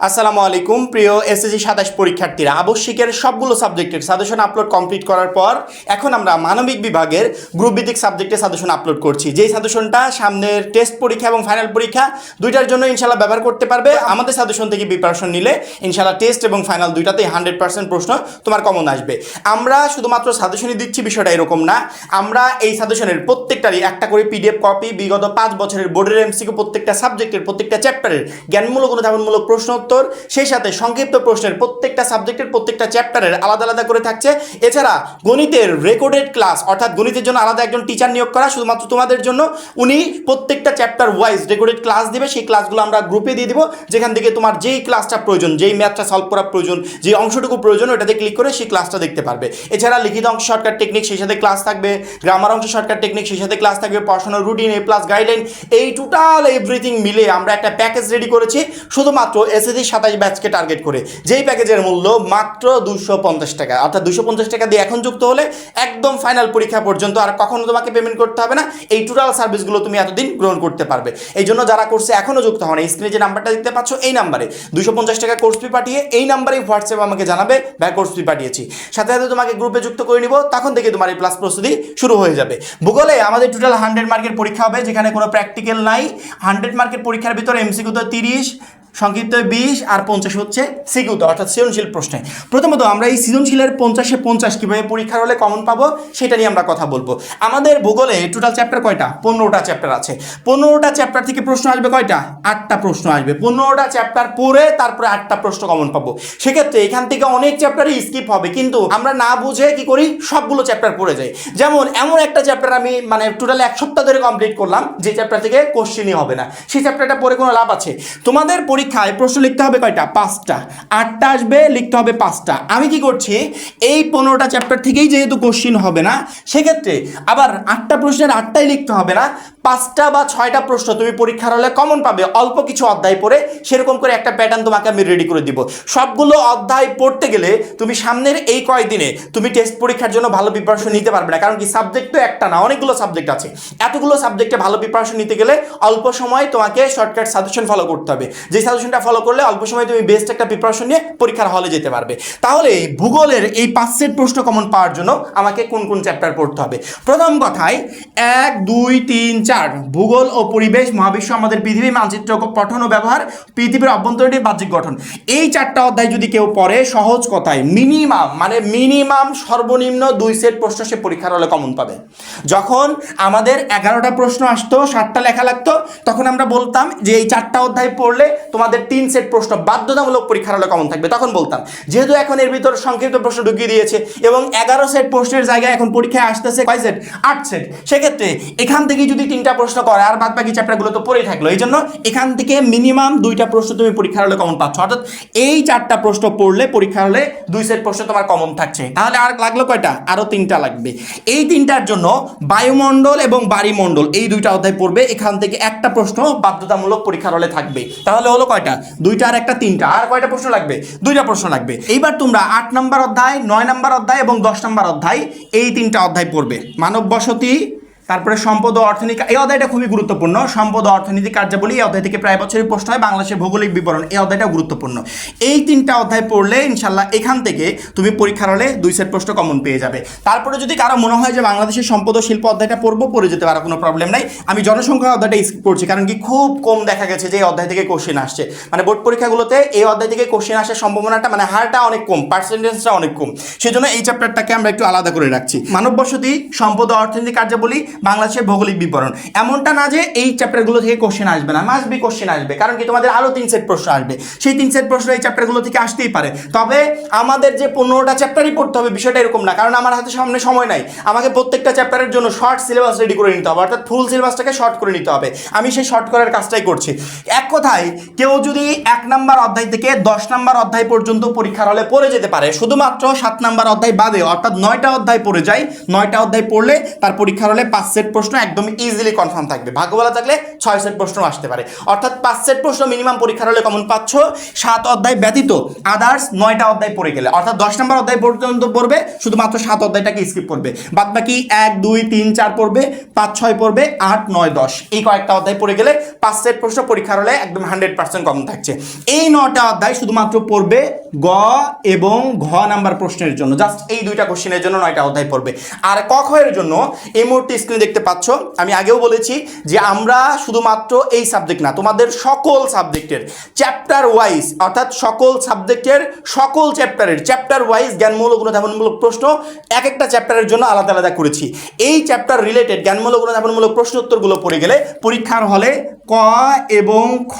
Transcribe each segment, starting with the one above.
আসসালামু আলাইকুম প্রিয় এসএসসি 27 পরীক্ষার্থীরা, আবশ্যিকের সবগুলো সাবজেক্টের সাজেশন আপলোড কমপ্লিট করার পর এখন আমরা মানবিক বিভাগের গ্রুপ ভিত্তিক সাবজেক্টের সাজেশন আপলোড করছি। যেই সাজেশনটা সামনের টেস্ট পরীক্ষা এবং ফাইনাল পরীক্ষা দুইটার জন্য ইনশাল্লাহ ব্যবহার করতে পারবে। আমাদের সাজেশন থেকে প্রিপারেশন নিলে ইনশাল্লাহ টেস্ট এবং ফাইনাল দুইটাতেই 100% প্রশ্ন তোমার কমন আসবে। আমরা শুধুমাত্র সাজেশনই দিচ্ছি, বিষয়টা এরকম না। আমরা এই সাজেশনের প্রত্যেকটারই একটা করে পিডিএফ কপি, বিগত 5 বছরের বোর্ডের এমসিকিউ, প্রত্যেকটা সাবজেক্টের প্রত্যেকটা চ্যাপ্টারের জ্ঞানমূলক অনুধাবনমূলক প্রশ্ন, সেই সাথে সংক্ষিপ্ত প্রশ্নের প্রত্যেকটা সাবজেক্টের প্রত্যেকটা চ্যাপ্টারের আলাদা আলাদা করে থাকছে। এছাড়া গণিতের রেকর্ডেড ক্লাস, অর্থাৎ গণিতের জন্য আলাদা একজন টিচার নিয়োগ করা শুধুমাত্র তোমাদের জন্য। উনি প্রত্যেকটা চ্যাপ্টার ওয়াইজ রেকর্ডেড ক্লাস দিবে। সেই ক্লাসগুলো আমরা গ্রুপে দিয়ে দিব, যেখান থেকে তোমার যেই ক্লাসটা প্রয়োজন, যেই ম্যাথটা সলভ করা প্রয়োজন, যে অংশটুকু প্রয়োজন, ওটাতে ক্লিক করে সেই ক্লাসটা দেখতে পারবে। এছাড়া লিখিত অংশ শর্টকাট টেকনিক, সেই সাথে ক্লাস থাকবে। গ্রামার অংশ শর্টকাট টেকনিক, সেই সাথে ক্লাস থাকবে। পড়াশোনার রুটিন, এ প্লাস গাইডলাইন, এই টোটাল এভরিথিং মিলে আমরা একটা প্যাকেজ রেডি করেছি শুধুমাত্র এসএসসি 27 ব্যাচকে টার্গেট করে। যেই প্যাকেজের মূল্য মাত্র 250 টাকা, অর্থাৎ 250 টাকা দিয়ে এখন যুক্ত হলে একদম ফাইনাল পরীক্ষা পর্যন্ত আর কখনো তোমাকে পেমেন্ট করতে হবে না। এই টোটাল সার্ভিসগুলো তুমি এতদিন গ্রহণ করতে পারবে। এই জন্য যারা কোর্সে এখনও যুক্ত হন, স্ক্রিনে যে নাম্বারটা দেখতে পাচ্ছ এই নাম্বারে 250 টাকা কোর্স ফি পাঠিয়ে এই নাম্বারেই হোয়াটসঅ্যাপে আমাকে জানাবে ভাই কোর্স ফি পাঠিয়েছি। সাথে সাথে তোমাকে গ্রুপে যুক্ত করে নিব, তখন থেকে তোমার এই প্লাস প্রস্তুতি শুরু হয়ে যাবে। ভূগোলে আমাদের টোটাল 100 মার্কের পরীক্ষা হবে, যেখানে কোনো প্র্যাকটিক্যাল নাই। 100 মার্কের পরীক্ষার ভিতরে এমসিকিউ তো 30, সংক্ষিপ্ত 20 আর 50 হচ্ছে সিকিউতে, অর্থাৎ সৃজনশীল প্রশ্নে। প্রথমত আমরা এই সৃজনশীলের 50-এ 50 কীভাবে পরীক্ষার হলে কমন পাবো সেটা নিয়ে আমরা কথা বলবো। আমাদের ভূগোলে টোটাল চ্যাপ্টার কয়টা? 15টা চ্যাপ্টার আছে। 15টা চ্যাপ্টার থেকে প্রশ্ন আসবে কয়টা? 8টা প্রশ্ন আসবে। 15টা চ্যাপ্টার পড়ে তারপরে 8টা প্রশ্ন কমন পাবো। সেক্ষেত্রে এখান থেকে অনেক চ্যাপ্টারই স্কিপ হবে, কিন্তু আমরা না বুঝে কি করি, সবগুলো চ্যাপ্টার পড়ে যাই। যেমন এমন একটা চ্যাপ্টার আমি টোটাল 1 সপ্তাহ ধরে কমপ্লিট করলাম, যে চ্যাপ্টার থেকে কোশ্চেনই হবে না, সেই চ্যাপ্টারটা পড়ে কোনো লাভ আছে? তোমাদের পরীক্ষায় প্রশ্ন লিখতে হবে কয়টা? 5টা। 8টা আসবে, লিখতে হবে 5টা। আমি কি করছি, এই 15টা চ্যাপ্টার থেকেই যেহেতু কোশ্চেন হবে না, সেক্ষেত্রে আবার 8টা প্রশ্নের 8টাই লিখতে হবে না, 5টা বা 6টা প্রশ্ন তুমি পরীক্ষার হলে কমন পাবে অল্প কিছু অধ্যায় পড়ে। সেরকম করে একটা প্যাটার্ন তোমাকে আমি রেডি করে দিব। সবগুলো অধ্যায় পড়তে গেলে তুমি সামনের এই কয়দিনে তুমি টেস্ট পরীক্ষার জন্য ভালো প্রিপারেশন নিতে পারবে না, কারণ কি সাবজেক্ট তো একটা না, অনেকগুলো সাবজেক্ট আছে। এতগুলো সাবজেক্টে ভালো প্রিপারেশন নিতে গেলে অল্প সময় তোমাকে শর্টকাট সাজেশন ফলো করতে হবে। যে সাজেশনটা ফলো করলে অল্প সময় তুমি বেস্ট একটা প্রিপারেশন নিয়ে পরীক্ষার হলে যেতে পারবে। তাহলে ভূগোলের এই 5 সেট প্রশ্ন কমন পাওয়ার জন্য আমাকে কোন কোন চ্যাপ্টার পড়তে হবে? প্রথম কথায় 1, 2, 3, 4 ভূগোল ও পরিবেশ, মহাবিশ্ব, আমাদের পৃথিবী, মানচিত্র পঠন ও ব্যবহার, পৃথিবীর অভ্যন্তরীণ বাহ্যিক গঠন। এই 4টা অধ্যায় যদি কেউ পড়ে, সহজ কথায় মিনিমাম সর্বনিম্ন 2 সেট প্রশ্ন সে পরীক্ষার হলে কমন পাবে। যখন আমাদের 11টা প্রশ্ন আসতো, 7টা লেখা লাগতো, তখন আমরা বলতাম যে এই 4টা অধ্যায় পড়লে তোমাদের 3 সেট প্রশ্ন বাধ্যতামূলক পরীক্ষার হলে কমন থাকবে। তখন বলতাম, যেহেতু এখন এর ভিতর সংক্ষিপ্ত প্রশ্ন ঢুকিয়ে দিয়েছে এবং 11 সেট প্রশ্নের জায়গায় এখন পরীক্ষায় আসতেছে কয় সেট? 8 সেট। সেক্ষেত্রে এখান থেকে যদি 3টা প্রশ্ন করে আর বাদ বাকি চ্যাপ্টারগুলো তো পড়েই থাকলো। এই জন্য এখান থেকে মিনিমাম 2টা প্রশ্ন তুমি পরীক্ষার হলে কমন পাচ্ছ, অর্থাৎ এই 4টা প্রশ্ন পড়লে পরীক্ষার হলে 2 সেট প্রশ্ন তোমার কমন থাকছে। তাহলে আর লাগলো কয়টা? আরো 3টা লাগবে। এই 3টার জন্য বায়ুমণ্ডল এবং বাড়িমণ্ডল এই 2টা অধ্যায় পড়বে। এখান থেকে একটা প্রশ্ন বাধ্যতামূলক পরীক্ষার হলে থাকবে। তাহলে হলো কয়টা? 2টা আর একটা 3টা। আর কয়টা প্রশ্ন লাগবে? 2টা প্রশ্ন লাগবে। এইবার তোমরা 8 নম্বর অধ্যায়, 9 নম্বর অধ্যায় এবং 10 নম্বর অধ্যায়, এই 3টা অধ্যায় পড়বে। মানব বসতি, তারপরে সম্পদ ও অর্থনীতি, এই অধ্যায়টা খুবই গুরুত্বপূর্ণ। সম্পদ ও অর্থনীতি কার্যাবলী, এই অধ্যায় থেকে প্রায় বছরই প্রশ্ন হয়। বাংলাদেশের ভৌগোলিক বিবরণ, এই অধ্যায়টা গুরুত্বপূর্ণ। এই 3টা অধ্যায় পড়লে ইনশাল্লাহ এখান থেকে তুমি পরীক্ষার হলে 2 সেট প্রশ্ন কমন পেয়ে যাবে। তারপরে যদি কারো মনে হয় যে বাংলাদেশের সম্পদ ও শিল্প অধ্যায়টা পড়ে যেতে পারে, কোনো প্রবলেম নাই। আমি জনসংখ্যা অধ্যায়টা স্কিপ করছি, কারণ কি খুব কম দেখা গেছে যে এই অধ্যায় থেকে কোশ্চেন আসছে। বোর্ড পরীক্ষাগুলোতে এই অধ্যায় থেকে কোশ্চেন আসার সম্ভাবনাটা হারটা অনেক কম, পার্সেন্টেজটা অনেক কম। সেজন্য এই চ্যাপ্টারটাকে আমরা একটু আলাদা করে রাখছি। মানব বসতি, সম্পদ ও অর্থনীতি কার্যাবলী, বাংলাদেশের ভৌগোলিক বিবরণ। এমনটা না যে এই চ্যাপ্টারগুলো থেকে কোশ্চেন আসবে না, মাস্ট বি কোশ্চেন আসবে, কারণ কি তোমাদের আরো 3 সেট প্রশ্ন আসবে। সেই 3 সেট প্রশ্ন এই চ্যাপ্টারগুলো থেকে আসতেই পারে। তবে আমাদের যে 15টা চ্যাপ্টারই পড়তে হবে বিষয়টা এরকম না, কারণ আমার হাতে সামনে সময় নাই। আমাকে প্রত্যেকটা চ্যাপ্টারের জন্য শর্ট সিলেবাস রেডি করে নিতে হবে, অর্থাৎ ফুল সিলেবাসটাকে শর্ট করে নিতে হবে। আমি সেই শর্ট করার কাজটাই করছি। এক কথায় কেউ যদি 1 নম্বর অধ্যায় থেকে 10 নম্বর অধ্যায় পর্যন্ত পরীক্ষার হলে পড়ে যেতে পারে, শুধুমাত্র 7 নম্বর অধ্যায় বাদে, অর্থাৎ 9টা অধ্যায় পড়ে যায়। 9টা অধ্যায় পড়লে তার পরীক্ষার হলে 5 সেট প্রশ্ন একদম ইজিলি কনফার্ম থাকবে, ভাগ্য ভালো থাকলে 6 সেট প্রশ্ন আসতে পারে। অর্থাৎ 5 সেট প্রশ্ন মিনিমাম পরীক্ষার হলে কমন পাচ্ছ, 7 অধ্যায় ব্যতীত আদার্স 9টা অধ্যায় পড়ে গেলে, অর্থাৎ 10 নম্বর অধ্যায় পর্যন্ত পড়বে, শুধুমাত্র 7 অধ্যায়টাকে স্কিপ করবে, বাদ বাকি 1 2 3 4 পড়বে, 5 6 পড়বে, 8 9 10 এই কয়েকটা অধ্যায় পড়ে গেলে 5 সেট প্রশ্ন পরীক্ষার হলে একদম 100% কমন থাকছে। এই 9টা অধ্যায় শুধুমাত্র পড়বে গ এবং ঘ নাম্বার প্রশ্নের জন্য, জাস্ট এই দুইটা কোশ্চেনের জন্য 9টা অধ্যায় পড়বে। আর ক খ এর জন্য এই মুহূর্তে স্ক্রিনে দেখতে পাচ্ছ, আমি আগেও বলেছি যে আমরা শুধুমাত্র এই সাবজেক্ট না, তোমাদের সকল সাবজেক্টের চ্যাপ্টার ওয়াইজ, অর্থাৎ সকল সাবজেক্টের সকল চ্যাপ্টার ওয়াইজ জ্ঞানমূলক অনুধাবনমূলক প্রশ্ন এক একটা চ্যাপ্টারের জন্য আলাদা আলাদা করেছি। এই চ্যাপ্টার রিলেটেড জ্ঞানমূলক অনুধাবনমূলক প্রশ্ন উত্তরগুলো পড়ে গেলে পরীক্ষার হলে ক এবং খ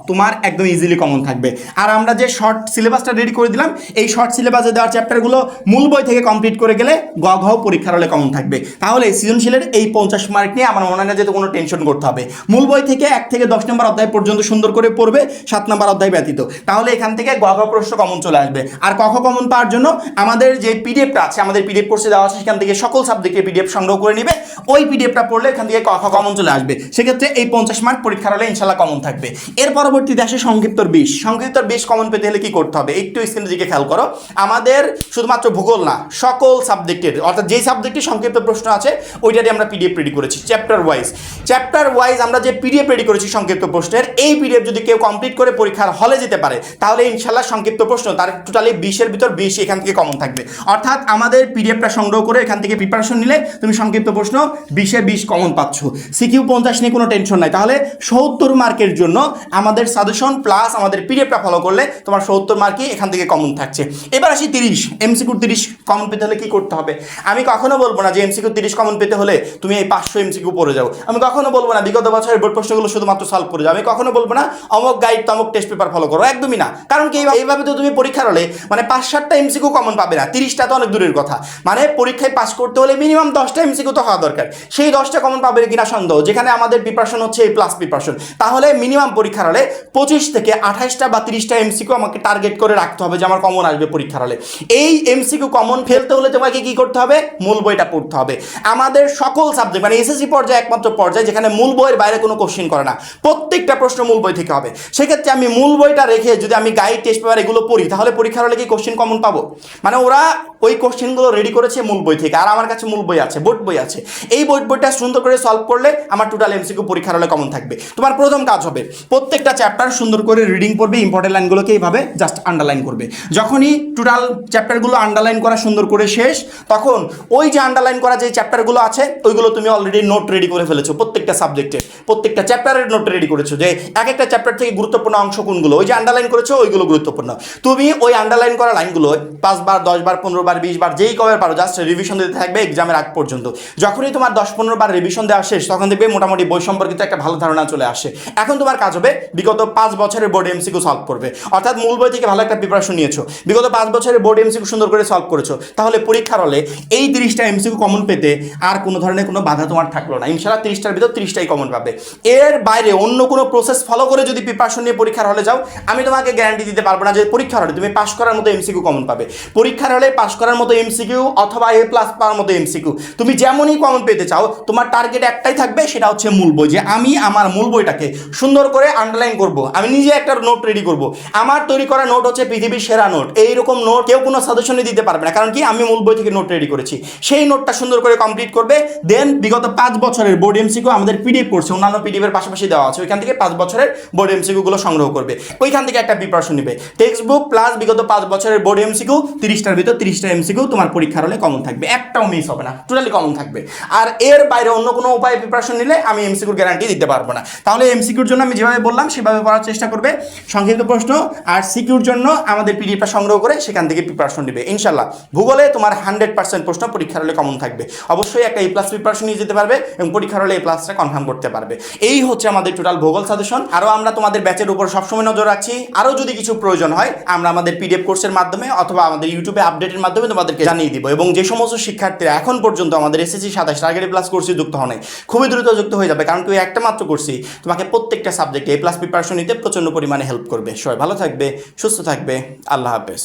তোমার একদম ইজিলি কমন থাকবে। আর আমরা যে শর্ট সিলেবাসটা রেডি করে দিলাম, এই শর্ট সিলেবাসে দেওয়ার চ্যাপ্টারগুলো মূল বই থেকে কমপ্লিট করে গেলে গ ঘ পরীক্ষার হলে কমন থাকবে। তাহলে সৃজনশীলের এই 50 মার্ক নিয়ে আমার মনে হয় না যে কোনো টেনশন করতে হবে। মূল বই থেকে 1 থেকে 10 নম্বর অধ্যায় পর্যন্ত সুন্দর করে পড়বে, 7 নম্বর অধ্যায় ব্যতীত, তাহলে এখান থেকে গ ঘ প্রশ্ন কমন চলে আসবে। আর ক খ কমন পাওয়ার জন্য আমাদের যে পিডিএফটা আছে, আমাদের পিডিএফ কোর্সে দেওয়া আছে, সেখান থেকে সকল সাবজেক্টের পিডিএফ সংগ্রহ করে নিবে, ওই পিডিএফটা পড়লে এখান থেকে ক খ কমন চলে আসবে। সেক্ষেত্রে এই 50 মার্ক পরীক্ষার হলে ইনশাল্লাহ কমন থাকবে। এর পরবর্তীতে আসে সংক্ষিপ্তর 20 কমন পেতে হলে কি করতে হবে একটু স্ক্রিনের দিকে খেয়াল করো। আমাদের শুধুমাত্র ভূগোল না, সকল সাবজেক্টের, অর্থাৎ যেই সাবজেক্টে সংক্ষিপ্ত প্রশ্ন আছে ওইটারই আমরা পিডিএফ রেডি করেছি চ্যাপ্টার ওয়াইজ আমরা যে পিডিএফ রেডি করেছি সংক্ষিপ্ত প্রশ্নের, এই পিডিএফ যদি কেউ কমপ্লিট করে পরীক্ষার হলে যেতে পারে তাহলে ইনশাল্লাহ সংক্ষিপ্ত প্রশ্ন তার টোটালি 20-এর ভিতর 20 এখান থেকে কমন থাকবে। অর্থাৎ আমাদের পিডিএফটা সংগ্রহ করে এখান থেকে প্রিপারেশন নিলে তুমি সংক্ষিপ্ত প্রশ্ন 20-এ 20 কমন পাচ্ছ। সিকিউ 50 নিয়ে কোনো টেনশন নাই। তাহলে 70 মার্কের জন্য আমাদের সাজেশন প্লাস আমাদের পিডিএফটা ফলো করলে তোমার 70 মার্কই এখান থেকে কমন থাকছে। এবার আসি 30 এমসিকিউ 30 কমন পেতে হলে কি করতে হবে। আমি কখনো বলবো না যে এমসিকিউ 30 কমন পেতে হলে তুমি এই 500 এমসিকিউ পড়ে যাও। আমি কখনো বলবো না বিগত বছরের বোর্ড প্রশ্নগুলো শুধুমাত্র সলভ করে যাও। আমি কখনো বলবো না অমুক গাইড তমুক টেস্ট পেপার ফলো করো, একদমই না। কারণ কি এইভাবে তো তুমি পরীক্ষার হলে মানে 5-7টা এমসিকিউ কমন পাবে না, 30টা তো অনেক দূরের কথা। মানে পরীক্ষায় পাস করতে হলে মিনিমাম 10টা এমসিকিউ তো হওয়া দরকার। সেই 10টা কমন পাবে কিনা সন্দেহ, যেখানে আমাদের প্রিপারেশন হচ্ছে এই প্লাস প্রিপারেশন। তাহলে মিনিমাম পরীক্ষার হলে 25 থেকে 28টা বা 30টা এমসিকিউ আমাকে টার্গেট করে রাখতে হবে যে আমার কমন আসবে পরীক্ষার হলে। এই এমসিকিউ কমন ফেলতে হলে তোমাকে কি করতে হবে, মূল বইটা পড়তে হবে। আমাদের সকল সাবজেক্ট মানে এসএসসি পর্যায়ে একমাত্র পর্যায়ে যেখানে মূল বইয়ের বাইরে কোনো কোশ্চেন করে না, প্রত্যেকটা প্রশ্ন মূল বই থেকে হবে। সেক্ষেত্রে আমি মূল বইটা রেখে যদি আমি গাইড টেস্ট পেপার এগুলো পড়ি তাহলে পরীক্ষার হলে কি কোশ্চেন কমন পাবো? মানে ওরা ওই কোশ্চেনগুলো রেডি করেছে মূল বই থেকে, আর আমার কাছে মূল বই আছে, বোর্ড বই আছে। এই বইটা সুন্দর করে সলভ করলে আমার টোটাল এমসিকিউ পরীক্ষার হলে কমন থাকবে। তোমার প্রথম কাজ হবে প্রত্যেকটা চ্যাপ্টার সুন্দর করে রিডিং করবে, ইম্পর্টেন্ট লাইনগুলোকে এইভাবে জাস্ট আন্ডারলাইন করবে। যখনই টোটাল চ্যাপ্টারগুলো আন্ডারলাইন করা সুন্দর করে শেষ, তখন ওই যে আন্ডারলাইন করা যে চ্যাপ্টারগুলো আছে ওইগুলো তুমি অলরেডি নোট রেডি করে ফেলেছো, প্রত্যেকটা সাবজেক্টের প্রত্যেকটা চ্যাপ্টারের নোট রেডি করেছো যে এক একটা চ্যাপ্টার থেকে গুরুত্বপূর্ণ অংশ কোনগুলো, ওই যে আন্ডারলাইন করেছো ওইগুলো গুরুত্বপূর্ণ। তুমি ওই আন্ডারলাইন করা লাইনগুলো 5 বার 10 বার 15 বার 20 বার যেই কবে পারো জাস্ট রিভিশন দিতে থাকবে এক্সামের আগ পর্যন্ত। যখনই তোমার 10-15 বার রিভিশন দেওয়া শেষ তখন দেখবে মোটামুটি বই সম্পর্কিত একটা ভালো ধারণা চলে আসে। এখন তোমার কাজ হবে বিগত 5 বছরের বোর্ড এমসিকিউ সলভ করবে, অর্থাৎ মূল বই থেকে ভালো একটা প্রিপারেশন নিয়েছো, বিগত 5 বছরের বোর্ড এমসিকিউ সুন্দর করে সলভ করেছো, তাহলে পরীক্ষার হলে এই 30টা এমসিকিউ কমন পেতে আর কোনো ধরনের কোনো বাধা তোমার থাকলো না। ইনশাআল্লাহ 30টার ভিতর 30টাই কমন পাবে। এর বাইরে অন্য কোনো প্রসেস ফলো করে যদি প্রিপারেশন নিয়ে পরীক্ষার হলে যাও, আমি তোমাকে গ্যারান্টি দিতে পারবো না যে পরীক্ষার হলে তুমি পাস করার মতো এমসিকিউ কমন পাবে। পরীক্ষার হলে পাস করার মতো এমসিকিউ অথবা A+ পাওয়ার মতো এমসিকিউ তুমি যেমনই কমন পেতে চাও, তোমার টার্গেট একটাই থাকবে, সেটা হচ্ছে মূল বই। যে আমি আমার মূল বইটাকে সুন্দর করে আন্ডারলাইন করব, আমি নিজে একটা নোট রেডি করব। আমার তৈরি করা নোট হচ্ছে পৃথিবীর সেরা নোট। এইরকম নোট কেউ কোনো সাজেশনই দিতে পারবে না, কারণ কি আমি মূল বই থেকে নোট রেডি করেছি। সেই নোটটা সুন্দর করে কমপ্লিট করবে, দেন বিগত 5 বছরের বোর্ড এমসিকিউ আমাদের পিডিএফ করছে, অন্যান্য পিডিএফ এর পাশাপাশি দেওয়া আছে, ওইখান থেকে 5 বছরের বোর্ড এমসিকিউ গুলো সংগ্রহ করবে, ওইখান থেকে একটা প্রিপারেশন নেবে। টেক্সট বুক প্লাস বিগত 5 বছরের বোর্ড এমসিকিউ 30টার ভিতর 30টা এমসিকিউ তোমার পরীক্ষার হলে কমন থাকবে, একটাও মিস হবে না, টোটালি কমন থাকবে। আর এর বাইরে অন্য কোনো উপায়ে প্রিপারেশন নিলে আমি এমসিকিউর গ্যারান্টি দিতে পারবো না। তাহলে এমসিকিউর জন্য আমি যেভাবে বললাম সেভাবে পড়ার চেষ্টা করবে সংক্ষিপ্ত প্রশ্ন, আর সিকিউর জন্য আমাদের পিডিএফটা সংগ্রহ করে সেখান থেকে প্রিপারেশন নেবে। ইনশাল্লাহ ভূগোলে তোমার 100% প্রশ্ন পরীক্ষার হলে কমন থাকবে। অবশ্যই একটা A+ প্রিপারেশন নিয়ে যেতে পারবে এবং পরীক্ষার হলে A+টা কনফার্ম করতে পারবে। এই হচ্ছে আমাদের টোটাল ভূগোল সাজেশন। আরও আমরা তোমাদের ব্যাচের উপর সবসময় নজর রাখছি। আরও যদি কিছু প্রয়োজন হয় আমরা আমাদের পিডিএফ কোর্সের মাধ্যমে অথবা আমাদের ইউটিউবে আপডেটের মাধ্যমে তোমাদেরকে জানিয়ে দিব। এবং যে সমস্ত শিক্ষার্থীরা এখন পর্যন্ত আমাদের SSC 27 টার্গেট প্লাস কোর্সে যুক্ত হয় নাই, খুবই দ্রুত যুক্ত হয়ে যাবে, কারণ তুই একটা মাত্র কোর্সই তোমাকে প্রত্যেকটা সাবজেক্টে A+ প্রিপারেশন নিতে প্রচণ্ড পরিমাণে হেল্প করবে। সবাই ভালো থাকবে, সুস্থ থাকবে, আল্লাহ হাফেজ।